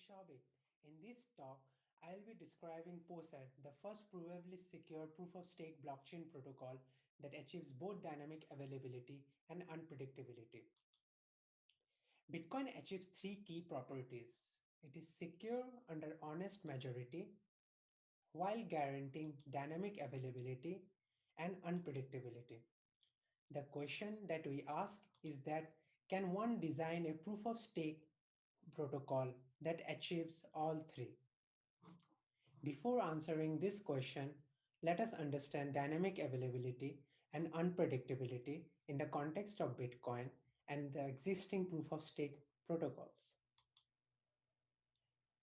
Soubhik. In this talk, I'll be describing PoSAT, the first provably secure proof of stake blockchain protocol that achieves both dynamic availability and unpredictability. Bitcoin achieves three key properties. It is secure under honest majority while guaranteeing dynamic availability and unpredictability. The question that we ask is that can one design a proof of stake protocol that achieves all three? Before answering this question, let us understand dynamic availability and unpredictability in the context of Bitcoin and the existing proof of stake protocols.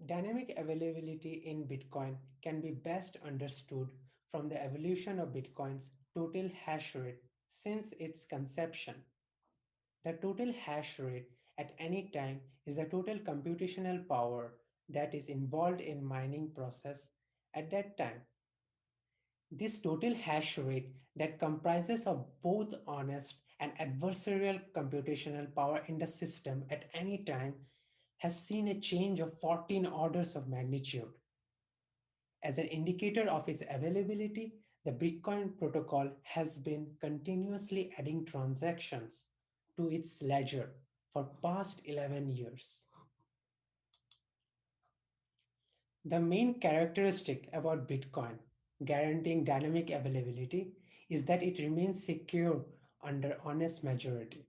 Dynamic availability in Bitcoin can be best understood from the evolution of Bitcoin's total hash rate since its conception. The total hash rate at any time is the total computational power that is involved in mining process at that time. This total hash rate that comprises of both honest and adversarial computational power in the system at any time has seen a change of 14 orders of magnitude. As an indicator of its availability, the Bitcoin protocol has been continuously adding transactions to its ledger for past 11 years. The main characteristic about Bitcoin guaranteeing dynamic availability is that it remains secure under honest majority.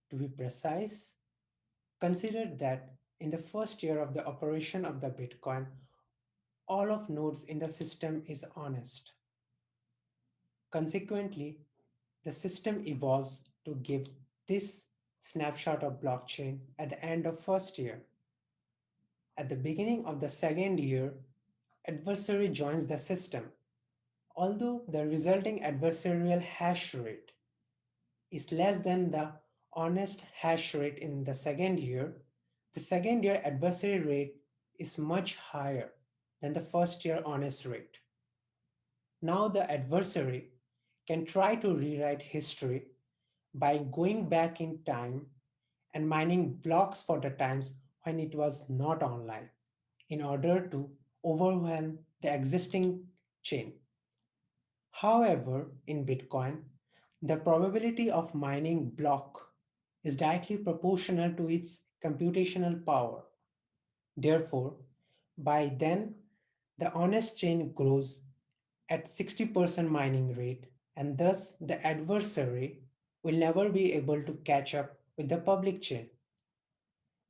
To be precise, consider that in the first year of the operation of the Bitcoin, all of nodes in the system is honest. Consequently, the system evolves to give this snapshot of blockchain at the end of first year. At the beginning of the second year, adversary joins the system. Although the resulting adversarial hash rate is less than the honest hash rate in the second year adversary rate is much higher than the first year honest rate. Now the adversary can try to rewrite history by going back in time and mining blocks for the times when it was not online in order to overwhelm the existing chain. However, in Bitcoin, the probability of mining block is directly proportional to its computational power. Therefore, by then, the honest chain grows at 60% mining rate, and thus the adversary will never be able to catch up with the public chain.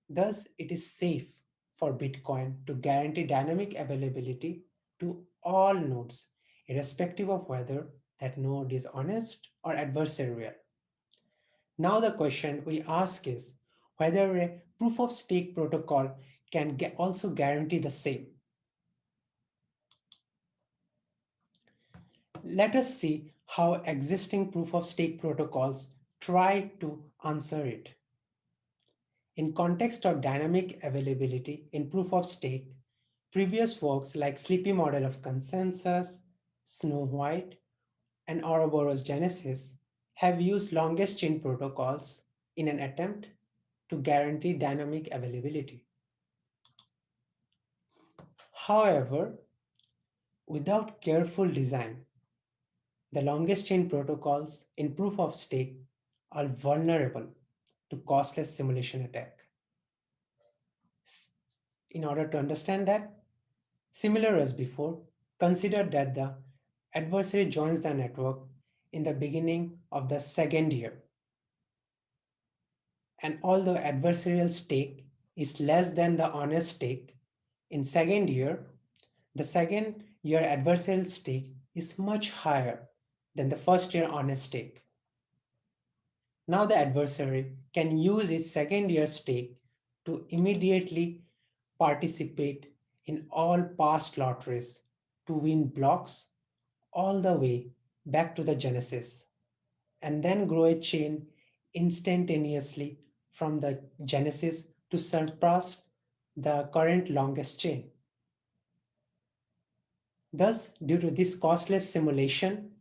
Thus, it is safe for Bitcoin to guarantee dynamic availability to all nodes, irrespective of whether that node is honest or adversarial. Now the question we ask is whether a proof of stake protocol can also guarantee the same. Let us see how existing proof of stake protocols try to answer it. In context of dynamic availability in proof of stake, previous works like Sleepy Model of Consensus, Snow White, and Ouroboros Genesis have used longest chain protocols in an attempt to guarantee dynamic availability. However, without careful design, the longest chain protocols in proof of stake are vulnerable to costless simulation attack. In order to understand that, similar as before, consider that the adversary joins the network in the beginning of the second year. And although adversarial stake is less than the honest stake, in second year, the second year adversarial stake is much higher than the first year honest stake. Now the adversary can use its second year stake to immediately participate in all past lotteries to win blocks all the way back to the genesis, and then grow a chain instantaneously from the genesis to surpass the current longest chain. Thus, due to this costless simulation,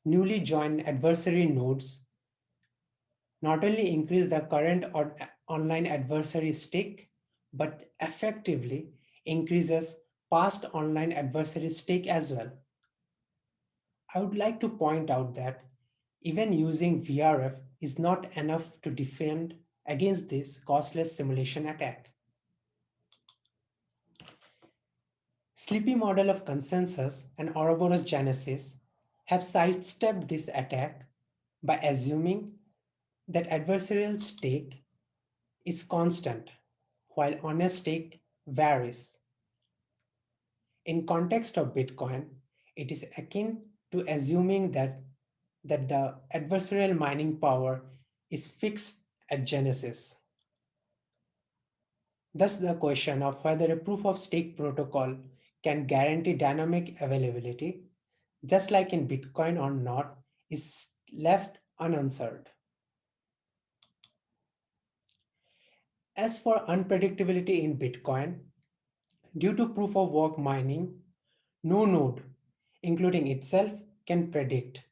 newly joined adversary nodes not only increase the current online adversary stake, but effectively increases past online adversary stake as well. I would like to point out that even using VRF is not enough to defend against this costless simulation attack. Sleepy model of consensus and Ouroboros genesis have sidestepped this attack by assuming that adversarial stake is constant while honest stake varies. In context of Bitcoin, it is akin to assuming that the adversarial mining power is fixed at genesis. Thus, the question of whether a proof of stake protocol can guarantee dynamic availability, just like in Bitcoin or not, is left unanswered. As for unpredictability in Bitcoin, due to proof of work mining, no node, including itself, can predict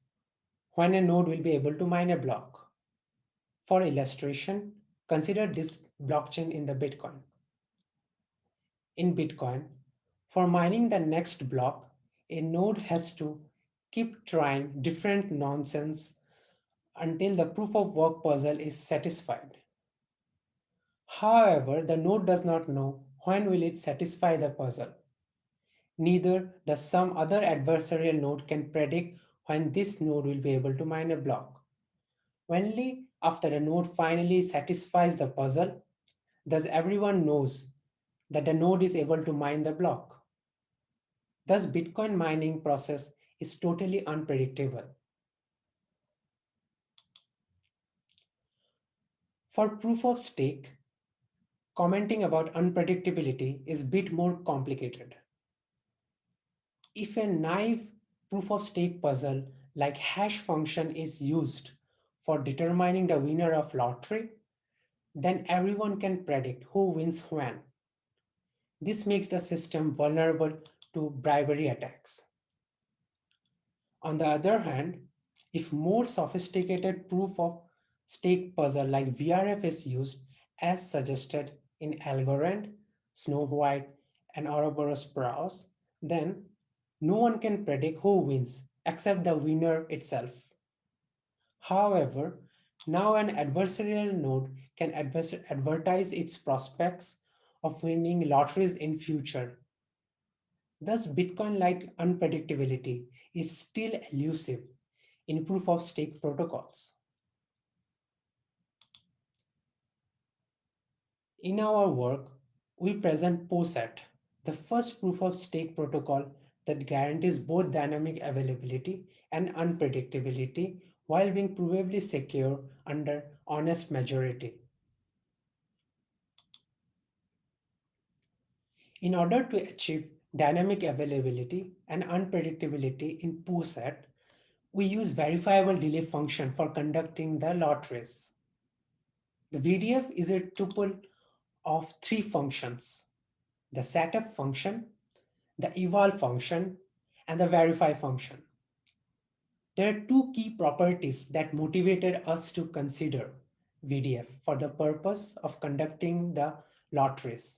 when a node will be able to mine a block. For illustration, consider this blockchain in the Bitcoin. In Bitcoin, for mining the next block, a node has to keep trying different nonsense until the proof of work puzzle is satisfied. However, the node does not know when will it satisfy the puzzle. Neither does some other adversarial node can predict when this node will be able to mine a block. Only after a node finally satisfies the puzzle does everyone knows that the node is able to mine the block. Thus, Bitcoin mining process is totally unpredictable. For proof of stake, commenting about unpredictability is a bit more complicated. If a naive proof of stake puzzle like hash function is used for determining the winner of lottery, then everyone can predict who wins when. This makes the system vulnerable to bribery attacks. On the other hand, if more sophisticated proof of stake puzzle like VRF is used as suggested in Algorand, Snow White, and Ouroboros Browse, then no one can predict who wins except the winner itself. However, now an adversarial node can advertise its prospects of winning lotteries in future. Thus, Bitcoin-like unpredictability is still elusive in proof of stake protocols. In our work, we present PoSAT, the first proof of stake protocol that guarantees both dynamic availability and unpredictability while being provably secure under honest majority. In order to achieve dynamic availability and unpredictability in PoSAT, we use verifiable delay function for conducting the lotteries. The VDF is a tuple of three functions: the setup function, the eval function, and the verify function. There are two key properties that motivated us to consider VDF for the purpose of conducting the lotteries.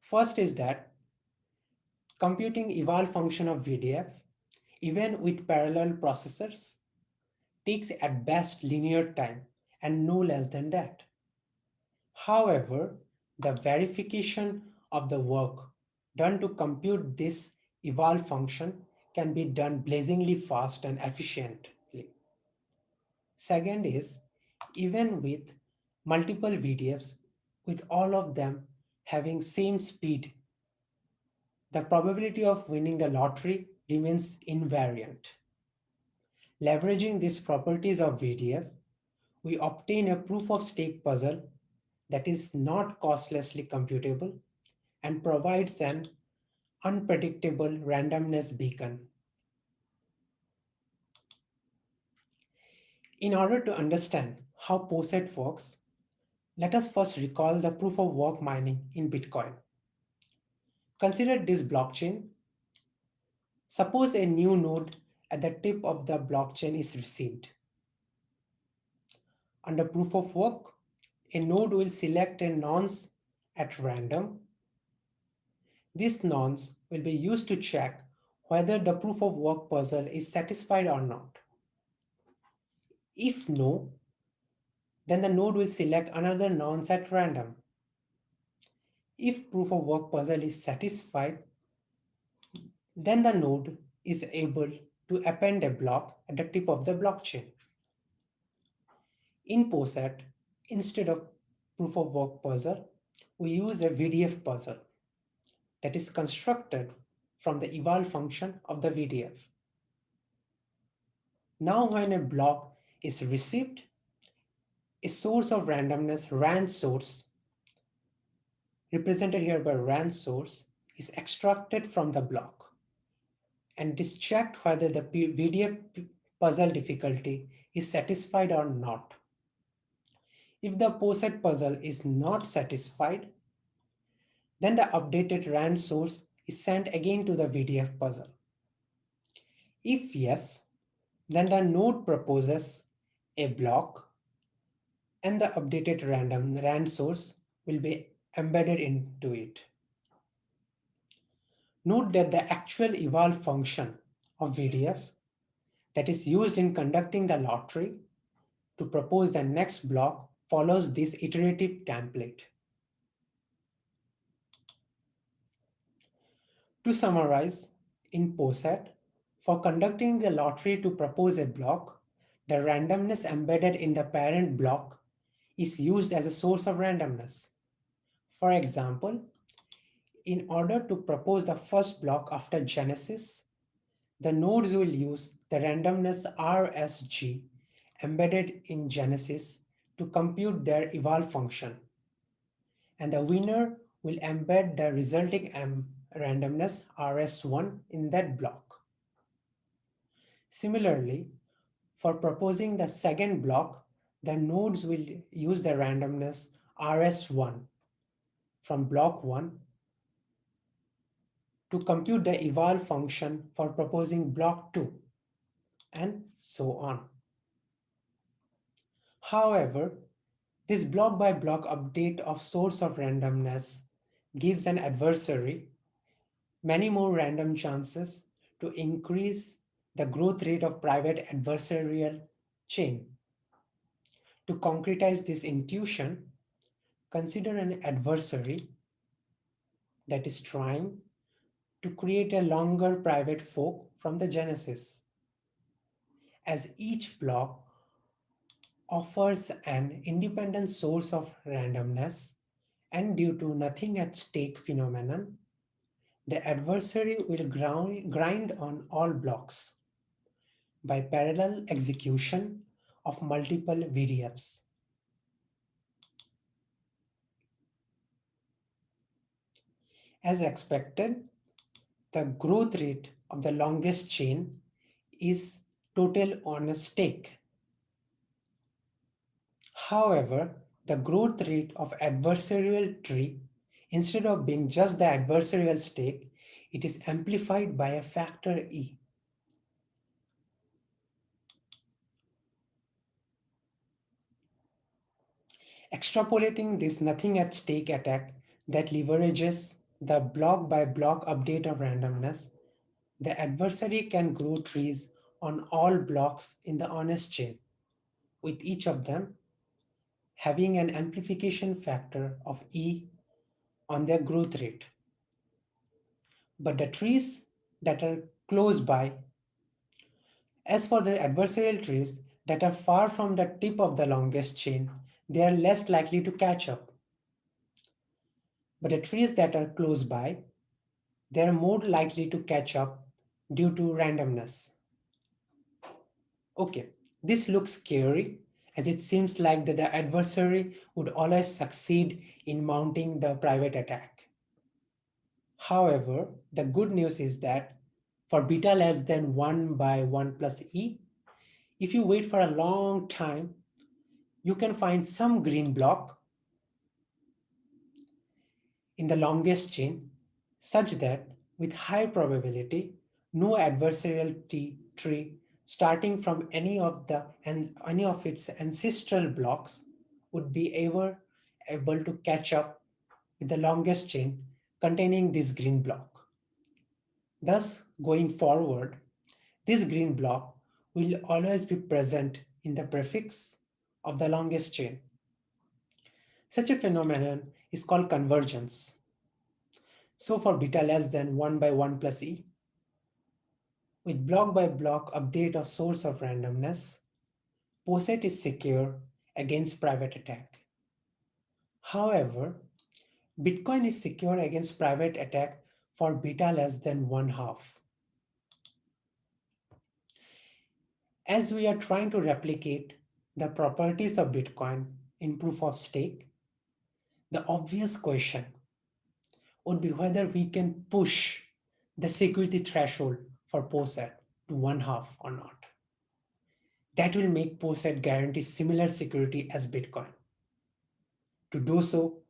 First is that computing eval function of VDF, even with parallel processors, takes at best linear time and no less than that. However, the verification of the work done to compute this eval function can be done blazingly fast and efficiently. Second is, even with multiple VDFs, with all of them having same speed, the probability of winning the lottery remains invariant. Leveraging these properties of VDF, we obtain a proof of stake puzzle that is not costlessly computable and provides an unpredictable randomness beacon. In order to understand how PoSAT works, let us first recall the proof of work mining in Bitcoin. Consider this blockchain. Suppose a new node at the tip of the blockchain is received. Under proof of work, a node will select a nonce at random. These nonce will be used to check whether the proof of work puzzle is satisfied or not. If no, then the node will select another nonce at random. If proof of work puzzle is satisfied, then the node is able to append a block at the tip of the blockchain. In PoSAT, instead of proof of work puzzle, we use a VDF puzzle that is constructed from the eval function of the VDF. Now when a block is received, a source of randomness, RAND source, represented here by RAND source, is extracted from the block. And it is checked whether the VDF puzzle difficulty is satisfied or not. If the PoSAT puzzle is not satisfied, then the updated RAND source is sent again to the VDF puzzle. If yes, then the node proposes a block and the updated RAND source will be embedded into it. Note that the actual eval function of VDF that is used in conducting the lottery to propose the next block follows this iterative template. To summarize, in PoSAT, for conducting the lottery to propose a block, the randomness embedded in the parent block is used as a source of randomness. For example, in order to propose the first block after genesis, the nodes will use the randomness RSG embedded in genesis to compute their eval function. And the winner will embed the resulting randomness RS1 in that block. Similarly, for proposing the second block, the nodes will use the randomness RS1 from block 1 to compute the eval function for proposing block 2, and so on. However, this block by block update of source of randomness gives an adversary many more random chances to increase the growth rate of private adversarial chain. To concretize this intuition, consider an adversary that is trying to create a longer private fork from the genesis. As each block offers an independent source of randomness, and due to nothing at stake phenomenon, the adversary will grind on all blocks by parallel execution of multiple VDFs. As expected, the growth rate of the longest chain is total on a stake. However, the growth rate of adversarial tree, instead of being just the adversarial stake, it is amplified by a factor E. Extrapolating this nothing at stake attack that leverages the block by block update of randomness, the adversary can grow trees on all blocks in the honest chain, with each of them having an amplification factor of E on their growth rate. But the trees that are close by, as for the adversarial trees that are far from the tip of the longest chain, they are less likely to catch up. But the trees that are close by, they are more likely to catch up due to randomness. Okay, this looks scary as it seems like that the adversary would always succeed in mounting the private attack. However, the good news is that for beta less than 1 by 1 plus E, if you wait for a long time, you can find some green block in the longest chain such that with high probability, no adversarial tree starting from any of its ancestral blocks would be able to catch up with the longest chain containing this green block. Thus, going forward, this green block will always be present in the prefix of the longest chain. Such a phenomenon is called convergence. So for beta less than 1 by 1 plus e, with block by block update of source of randomness, PoSAT is secure against private attack. However, Bitcoin is secure against private attack for beta less than 1/2. As we are trying to replicate the properties of Bitcoin in proof of stake, the obvious question would be whether we can push the security threshold for PoSAT to 1/2 or not. That will make PoSAT guarantee similar security as Bitcoin. To do so,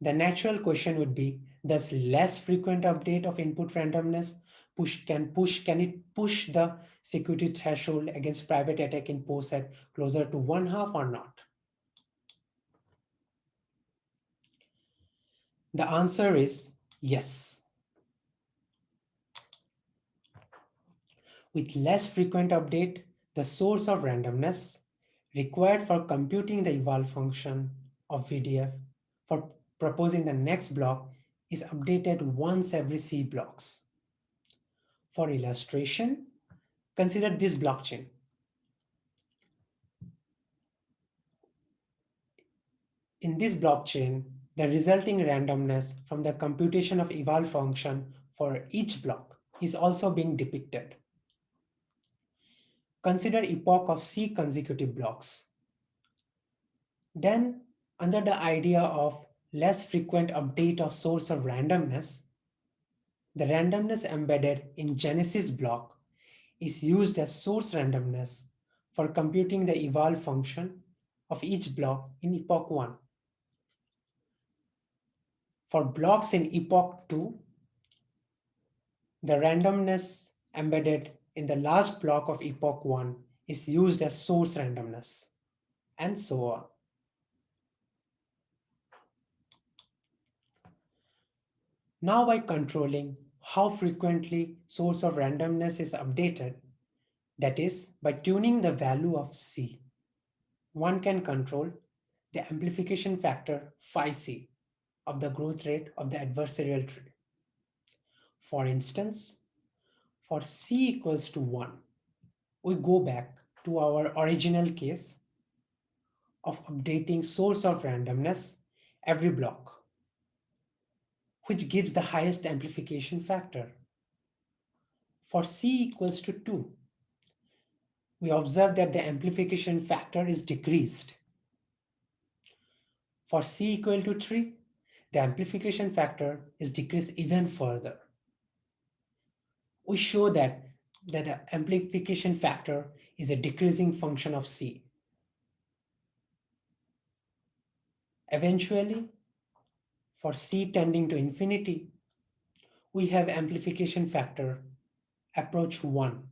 the natural question would be, does less frequent update of input randomness can it push the security threshold against private attack in PoSAT closer to 1/2 or not? The answer is yes. With less frequent update, the source of randomness required for computing the eval function of VDF for proposing the next block is updated once every C blocks. For illustration, consider this blockchain. In this blockchain, the resulting randomness from the computation of eval function for each block is also being depicted. Consider epoch of C consecutive blocks. Then, under the idea of less frequent update of source of randomness, the randomness embedded in Genesis block is used as source randomness for computing the eval function of each block in epoch 1. For blocks in epoch 2, the randomness embedded in the last block of epoch 1 is used as source randomness, and so on. Now, by controlling how frequently source of randomness is updated, that is, by tuning the value of C, one can control the amplification factor phi C of the growth rate of the adversarial tree. For instance, for C equals to 1, we go back to our original case of updating source of randomness every block, which gives the highest amplification factor. For C equals to 2, we observe that the amplification factor is decreased. For C equal to 3, the amplification factor is decreased even further. We show that the amplification factor is a decreasing function of C. Eventually, for C tending to infinity, we have amplification factor approach 1.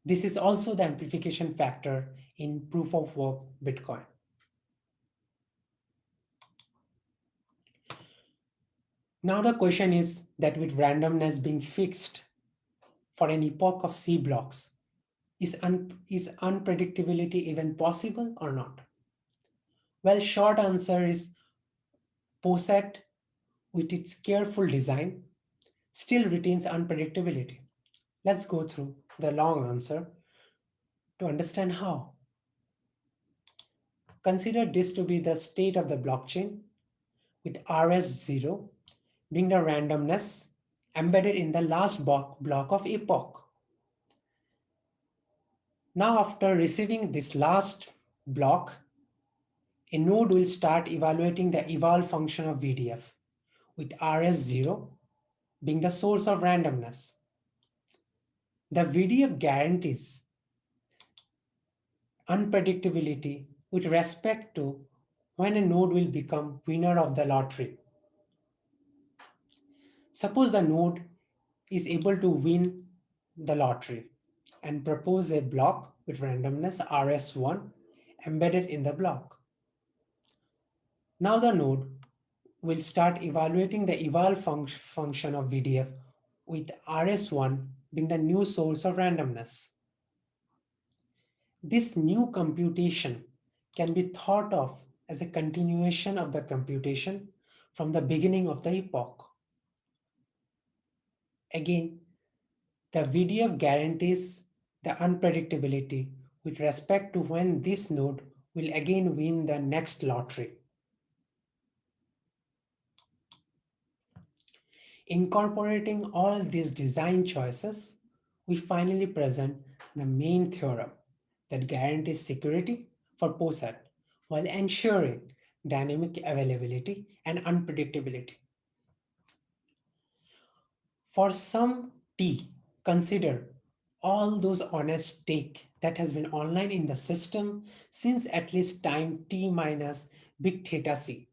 This is also the amplification factor in proof of work Bitcoin. Now the question is that with randomness being fixed for an epoch of C blocks, is unpredictability even possible or not? Well, short answer is PoSAT, with its careful design, still retains unpredictability. Let's go through the long answer to understand how. Consider this to be the state of the blockchain, with RS0 being the randomness embedded in the last block of epoch. Now, after receiving this last block, a node will start evaluating the eval function of VDF, with RS0 being the source of randomness. The VDF guarantees unpredictability with respect to when a node will become winner of the lottery. Suppose the node is able to win the lottery and propose a block with randomness RS1 embedded in the block. Now the node we'll start evaluating the eval function of VDF with RS1 being the new source of randomness. This new computation can be thought of as a continuation of the computation from the beginning of the epoch. Again, the VDF guarantees the unpredictability with respect to when this node will again win the next lottery. Incorporating all these design choices, we finally present the main theorem that guarantees security for PoSAT while ensuring dynamic availability and unpredictability. For some T, consider all those honest take that has been online in the system since at least time T minus big theta C.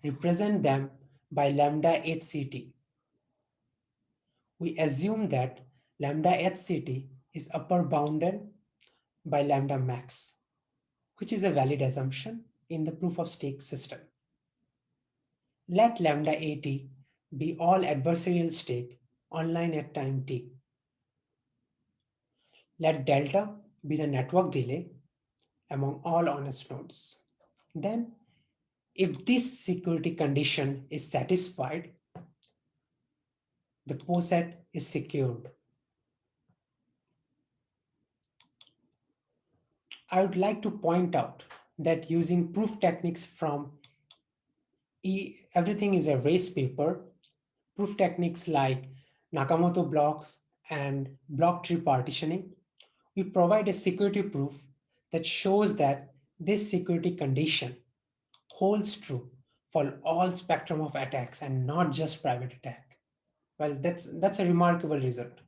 Represent them by lambda HCT. We assume that lambda HCT is upper bounded by lambda max, which is a valid assumption in the proof of stake system. Let lambda AT be all adversarial stake online at time t. Let delta be the network delay among all honest nodes. Then, if this security condition is satisfied, the PoSAT is secured. I would like to point out that using proof techniques from everything is a race paper, proof techniques like Nakamoto blocks and block tree partitioning, we provide a security proof that shows that this security condition holds true for all spectrum of attacks and not just private attack. Well, that's a remarkable result.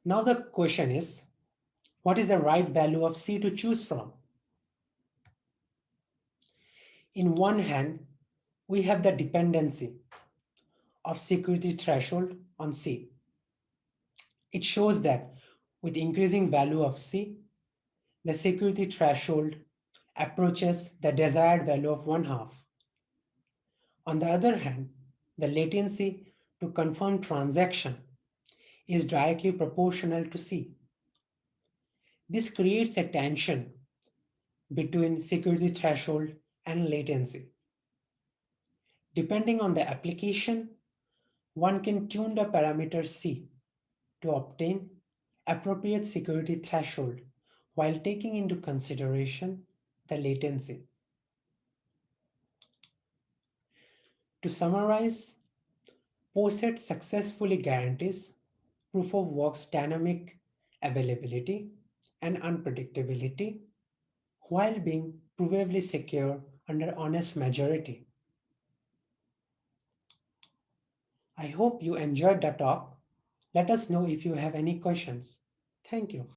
Now the question is, what is the right value of C to choose from? In one hand, we have the dependency of security threshold on C. It shows that with increasing value of C, the security threshold approaches the desired value of 1/2. On the other hand, the latency to confirm transaction is directly proportional to C. This creates a tension between security threshold and latency. Depending on the application, one can tune the parameter C to obtain appropriate security threshold while taking into consideration the latency. To summarize, PoSAT successfully guarantees proof of work's dynamic availability and unpredictability while being provably secure under honest majority. I hope you enjoyed the talk. Let us know if you have any questions. Thank you.